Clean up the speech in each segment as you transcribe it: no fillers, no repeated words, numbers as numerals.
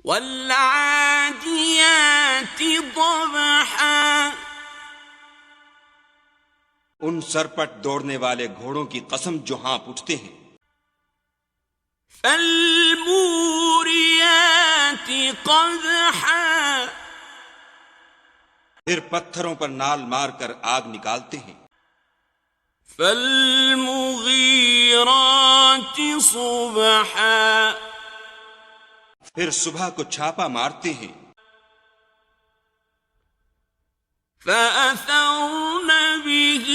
والعاديات ضبحا، ان سرپٹ دوڑنے والے گھوڑوں کی قسم جو ہانپ اٹھتے ہیں. فالموریات قدحا، پھر پتھروں پر نال مار کر آگ نکالتے ہیں. فالمغیرات صبحا، پھر صبح کو چھاپا مارتے ہیں. فأثرن به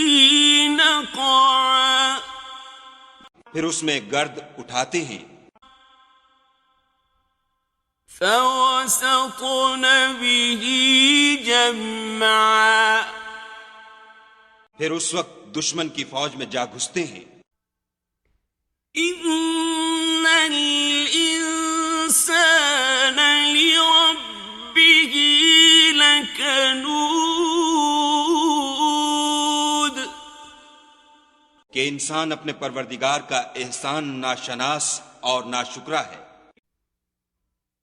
نقعا، پھر اس میں گرد اٹھاتے ہیں. فوسطن به جمعا، پھر اس وقت دشمن کی فوج میں جا گھستے ہیں. ان الانسان لربه لکنود، کہ انسان اپنے پروردگار کا احسان ناشناس اور ناشکرا ہے.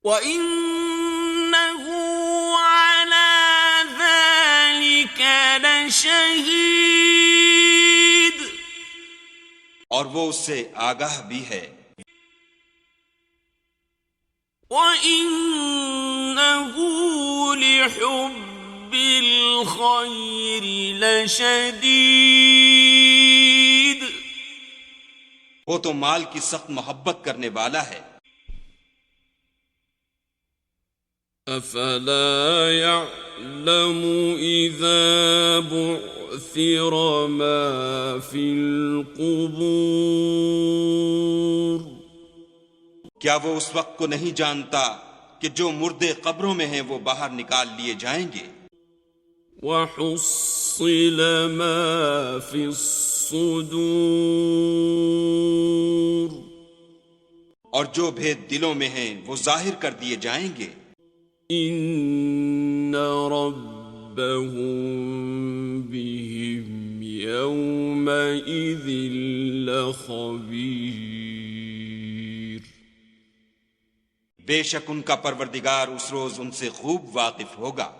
وَإِنَّهُ عَلَى ذَلِكَ لَشَهِيدٌ، اور وہ اس سے آگاہ بھی ہے. وَإِنَّهُ لِحُبِّ الْخَيْرِ لَشَدِيدٌ، وہ تو مال کی سخت محبت کرنے والا ہے. افلا يعلم اذا بعثر ما في القبور، کیا وہ اس وقت کو نہیں جانتا کہ جو مردے قبروں میں ہیں وہ باہر نکال لیے جائیں گے. وحصل ما في الصدور، اور جو بھید دلوں میں ہیں وہ ظاہر کر دیے جائیں گے. ان ربهم بهم يومئذ لخبير، بے شک ان کا پروردگار اس روز ان سے خوب واقف ہوگا.